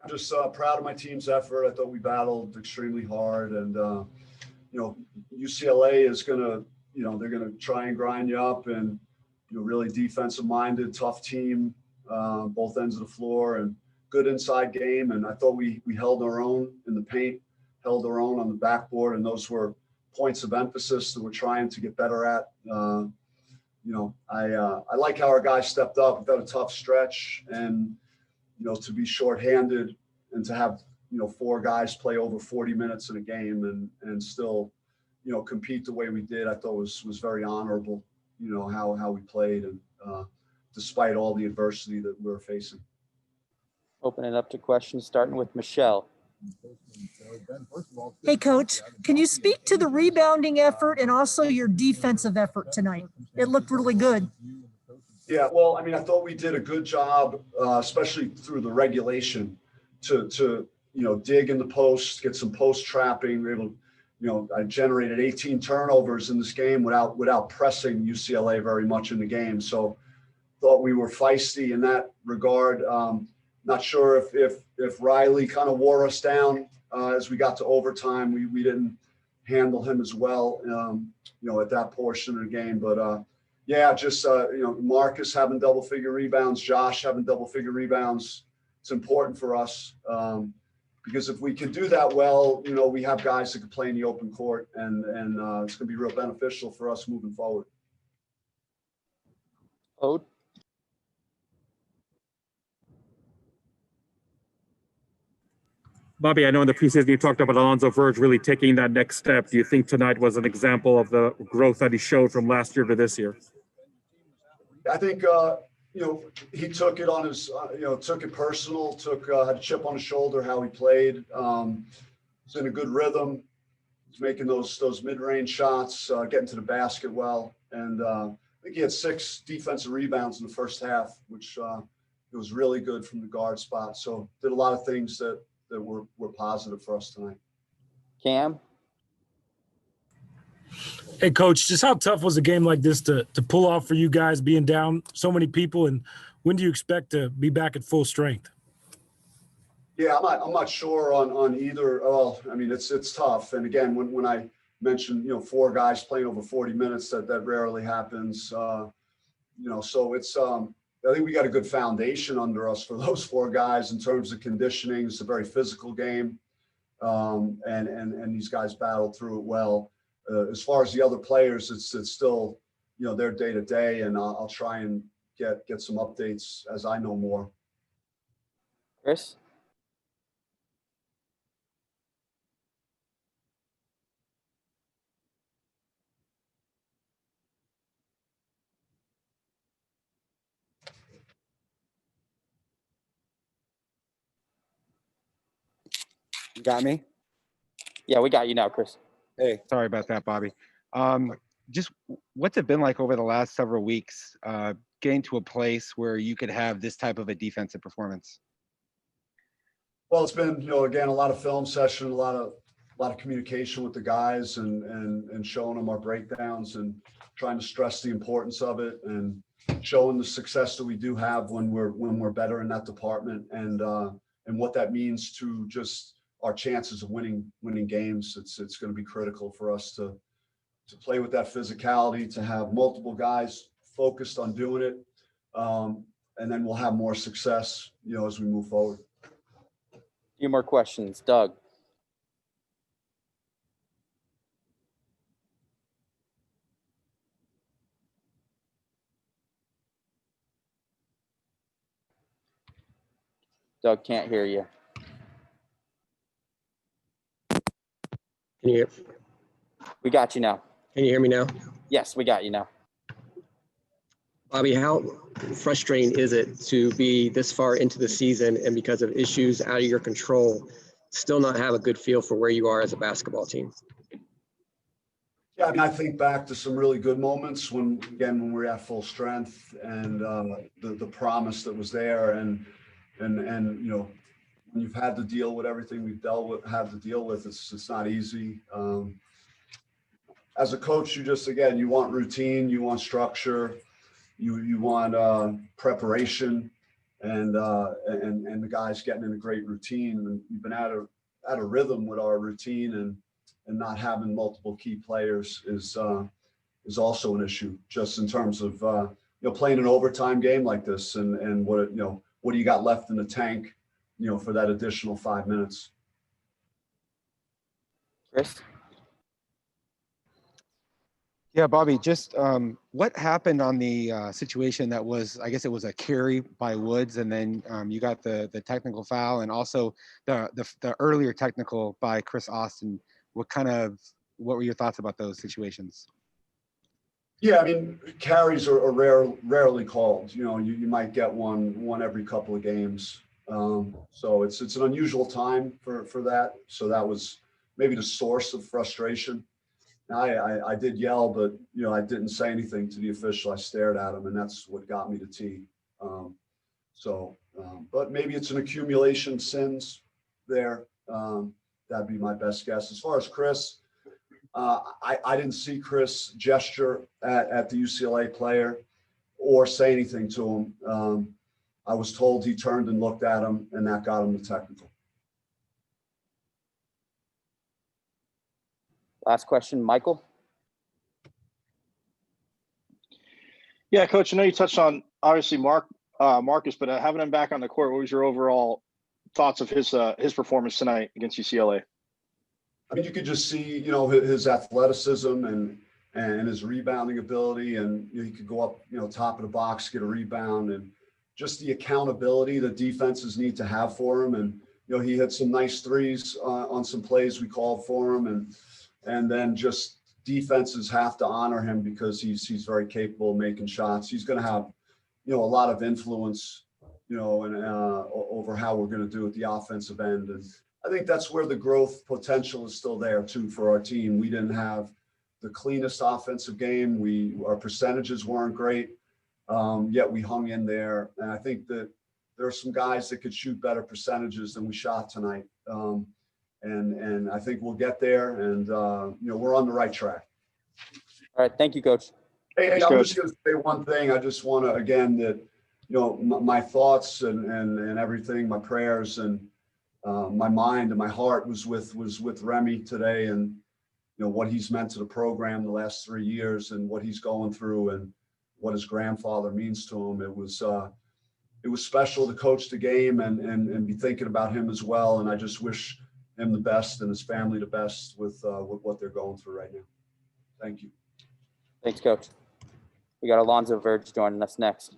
I'm just proud of my team's effort. I thought we battled extremely hard, and UCLA is gonna, they're gonna try and grind you up, and really defensive-minded, tough team, both ends of the floor, and good inside game. And I thought we held our own in the paint, held our own on the backboard, and those were points of emphasis that we're trying to get better at. I like how our guys stepped up. We've got a tough stretch, and to be shorthanded and to have 4 guys play over 40 minutes in a game and still compete the way we did, I thought was very honorable. How we played, and despite all the adversity that we're facing. Open it up to questions, starting with Michelle. Hey, Coach, can you speak to the rebounding effort and also your defensive effort tonight? It looked really good. Yeah, well, I thought we did a good job, especially through the regulation, to dig in the post, get some post trapping. We were able, I generated 18 turnovers in this game without pressing UCLA very much in the game. So thought we were feisty in that regard. Not sure if Riley kind of wore us down as we got to overtime. We didn't handle him as well, at that portion of the game. But Marcus having double-figure rebounds, Josh having double-figure rebounds. It's important for us because if we can do that well, we have guys that can play in the open court, and it's going to be real beneficial for us moving forward. Ode? Bobby, I know in the preseason you talked about Alonzo Verge really taking that next step. Do you think tonight was an example of the growth that he showed from last year to this year? I think, he took it on his, took it personal, had a chip on his shoulder, how he played. He's in a good rhythm. He's making those mid-range shots, getting to the basket well. And I think he had 6 defensive rebounds in the first half, which it was really good from the guard spot. So did a lot of things that were positive for us tonight. Cam? Hey, Coach, just how tough was a game like this to pull off for you guys, being down so many people, and when do you expect to be back at full strength? Yeah, I'm not sure on either. Well, it's tough. And again, when I mentioned, 4 guys playing over 40 minutes, that rarely happens. So it's, I think we got a good foundation under us for those 4 guys in terms of conditioning. It's a very physical game. And these guys battled through it well. As far as the other players, it's still, their day to day, and I'll try and get some updates as I know more. Chris? You got me? Yeah, we got you now, Chris. Hey. Sorry about that, Bobby. Just what's it been like over the last several weeks, getting to a place where you could have this type of a defensive performance? Well, it's been, again, a lot of film session, a lot of communication with the guys, and showing them our breakdowns and trying to stress the importance of it, and showing the success that we do have when we're better in that department, and what that means to just our chances of winning games. It's going to be critical for us to play with that physicality, to have multiple guys focused on doing it, and then we'll have more success, as we move forward. A few more questions. Doug? Doug can't hear you. Can you hear? We got you now. Can you hear me now? Yes, we got you now. Bobby, how frustrating is it to be this far into the season and because of issues out of your control, still not have a good feel for where you are as a basketball team? Yeah, I think back to some really good moments when we're at full strength, and the promise that was there, and when you've had to deal with everything we've had to deal with, it's not easy. As a coach, you want routine, you want structure, you want preparation, and the guys getting in a great routine. And we've been out of rhythm with our routine, and not having multiple key players is also an issue, just in terms of playing an overtime game like this, and what do you got left in the tank, for that additional 5 minutes. Chris? Yeah, Bobby, just what happened on the situation that was, I guess it was a carry by Woods, and then you got the technical foul, and also the earlier technical by Chris Austin. What were your thoughts about those situations? Yeah, I mean, carries are rarely called. You might get one every couple of games. So it's an unusual time for that. So that was maybe the source of frustration. I did yell, but I didn't say anything to the official. I stared at him, and that's what got me to tee. But maybe it's an accumulation of sins there. That'd be my best guess. As far as Chris, I didn't see Chris gesture at the UCLA player or say anything to him. I was told he turned and looked at him, and that got him the technical. Last question, Michael? Yeah, Coach, I know you touched on, obviously, Marcus, but having him back on the court, what was your overall thoughts of his performance tonight against UCLA? I mean, you could just see, his athleticism and his rebounding ability, and he could go up, top of the box, get a rebound, and just the accountability that defenses need to have for him. And, he had some nice threes on some plays we called for him, and then just defenses have to honor him because he's very capable of making shots. He's going to have, a lot of influence, and over how we're going to do at the offensive end. And I think that's where the growth potential is still there too for our team. We didn't have the cleanest offensive game. Our percentages weren't great, yet we hung in there. And I think that there are some guys that could shoot better percentages than we shot tonight. And I think we'll get there, and we're on the right track. All right, thank you, Coach. Hey, I'm just going to say one thing. I just want to, again, that my thoughts and everything, my prayers and my mind and my heart was with Remy today, and what he's meant to the program the last 3 years, and what he's going through, and what his grandfather means to him. It was special to coach the game and be thinking about him as well. And I just wish him the best and his family the best with what they're going through right now. Thank you. Thanks, Coach. We got Alonzo Verge joining us next.